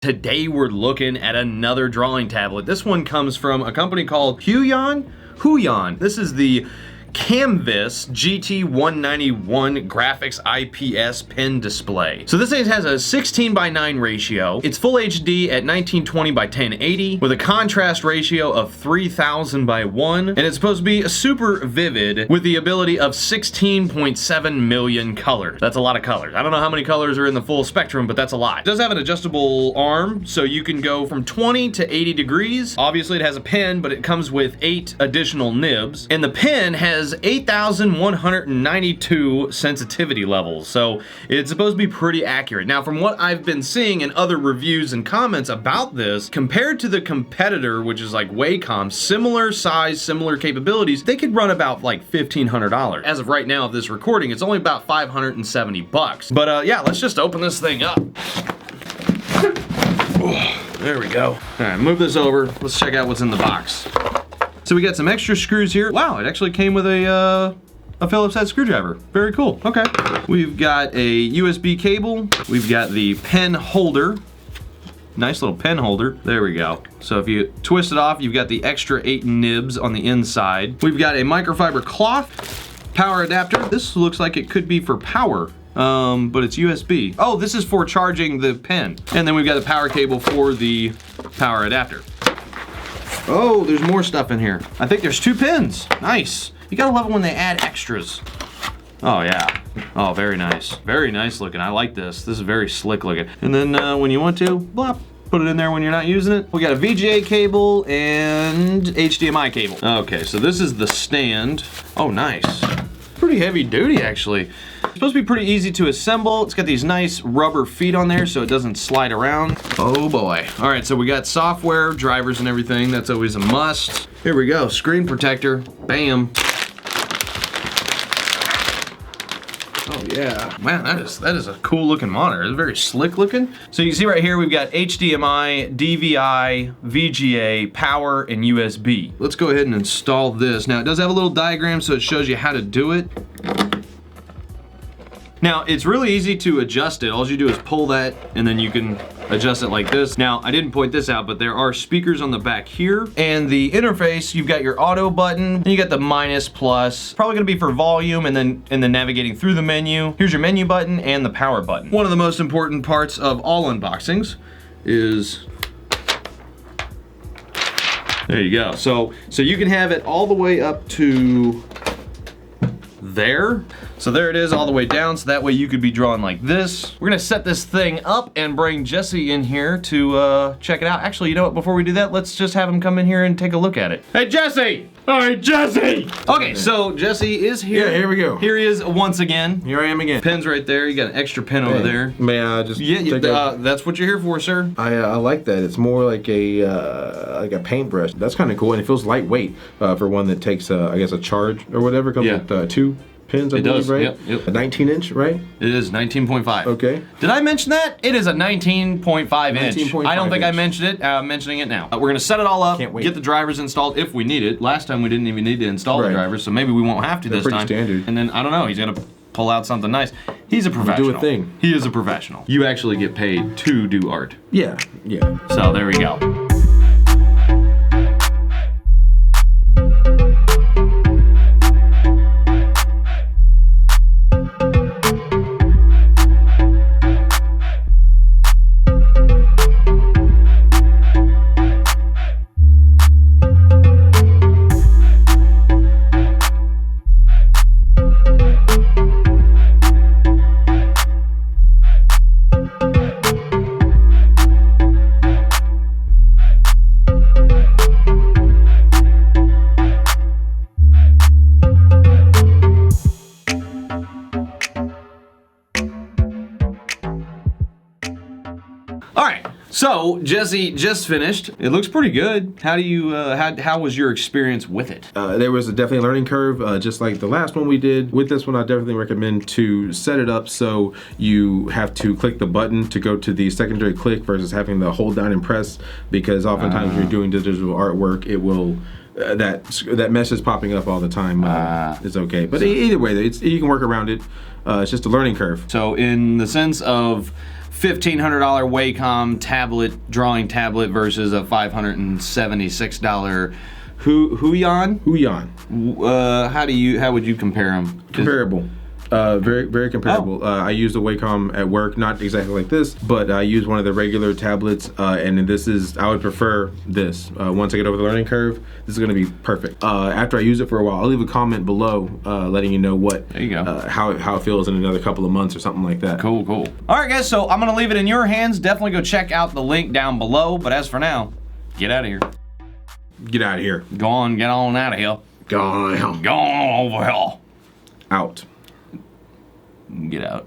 Today we're looking at another drawing tablet. This one comes from a company called Huion. This is the Canvas GT191 graphics IPS pen display. So this thing has a 16:9 ratio. It's full HD at 1920 by 1080 with a contrast ratio of 3000:1, and it's supposed to be super vivid with the ability of 16.7 million colors. That's a lot of colors. I don't know how many colors are in the full spectrum, but that's a lot. It does have an adjustable arm, so you can go from 20 to 80 degrees. Obviously it has a pen, but it comes with 8 additional nibs, and the pen has 8,192 sensitivity levels, so it's supposed to be pretty accurate. Now, from what I've been seeing in other reviews and comments about this, compared to the competitor, which is like Wacom, similar size, similar capabilities, they could run about like $1,500. As of right now of this recording, it's only about 570 bucks. But yeah, let's just open this thing up. There we go. All right, move this over. Let's check out what's in the box. So we got some extra screws here. Wow, it actually came with a Phillips head screwdriver. Very cool, okay. We've got a USB cable. We've got the pen holder. Nice little pen holder, there we go. So if you twist it off, you've got the extra 8 nibs on the inside. We've got a microfiber cloth, power adapter. This looks like it could be for power. But it's USB. Oh, this is for charging the pen. And then we've got the power cable for the power adapter. Oh, there's more stuff in here. I think there's 2 pins. Nice. You gotta love it when they add extras. Oh yeah. Oh, very nice. Very nice looking. I like this. This is very slick looking. And then when you want to, blop, put it in there when you're not using it. We got a VGA cable and HDMI cable. Okay, so this is the stand. Oh, nice. Pretty heavy duty, actually. It's supposed to be pretty easy to assemble. It's got these nice rubber feet on there so it doesn't slide around. Oh boy. All right, so we got software, drivers and everything. That's always a must. Here we go, screen protector, bam. Oh yeah, man, that is a cool looking monitor. It's very slick looking. So you can see right here, we've got HDMI, DVI, VGA, power, and USB. Let's go ahead and install this. Now it does have a little diagram so it shows you how to do it. Now, it's really easy to adjust it. All you do is pull that, and then you can adjust it like this. Now, I didn't point this out, but there are speakers on the back here. And the interface, you've got your auto button, and you got the minus, plus. Probably gonna be for volume, and then navigating through the menu. Here's your menu button and the power button. One of the most important parts of all unboxings is, there you go. So you can have it all the way up to there. So there it is all the way down, so that way you could be drawing like this. We're gonna set this thing up and bring Jesse in here to check it out. Actually, you know what, before we do that, let's just have him come in here and take a look at it. Hey, Jesse! All right, Jesse! Okay, so Jesse is here. Yeah, here we go. Here he is once again. Here I am again. Pen's right there, you got an extra pen over there. May I just that's what you're here for, sir. I like that. It's more like a paintbrush. That's kind of cool, and it feels lightweight for one that takes, I guess, a charge or whatever. Comes with 2 pins, I believe, right? Yep. A 19-inch, right? It is 19.5. Okay. Did I mention that? It is a 19.5 inch. 19.5 I don't think I inch. mentioned it. I'm mentioning it now. We're gonna set it all up, Can't wait. get the drivers installed if we need it. Last time we didn't even need to install the drivers, so maybe we won't have to this pretty time. standard. And then, I don't know, he's gonna pull out something nice. He's a professional. Do a thing. He is a professional. You actually get paid to do art. Yeah. So there we go. So Jesse just finished. It looks pretty good. How do you? How was your experience with it? There was definitely a learning curve, just like the last one we did. With this one, I definitely recommend to set it up so you have to click the button to go to the secondary click versus having to hold down and press, because oftentimes when you're doing digital artwork, it will. That message popping up all the time is okay. But either way, you can work around it. It's just a learning curve. So in the sense of $1,500 Wacom tablet, drawing tablet versus a $576 Huion. How would you compare them? Comparable. Very, very comparable. I used a Wacom at work, not exactly like this, but I used one of the regular tablets, and this is, I would prefer this. Once I get over the learning curve, this is gonna be perfect. After I use it for a while, I'll leave a comment below letting you know what, there you go. How it feels in another couple of months or something like that. Cool. All right, guys, so I'm gonna leave it in your hands. Definitely go check out the link down below, but as for now, get out of here. Get out of here. Get on out of here. Go on. Go on over here. Out. Get out.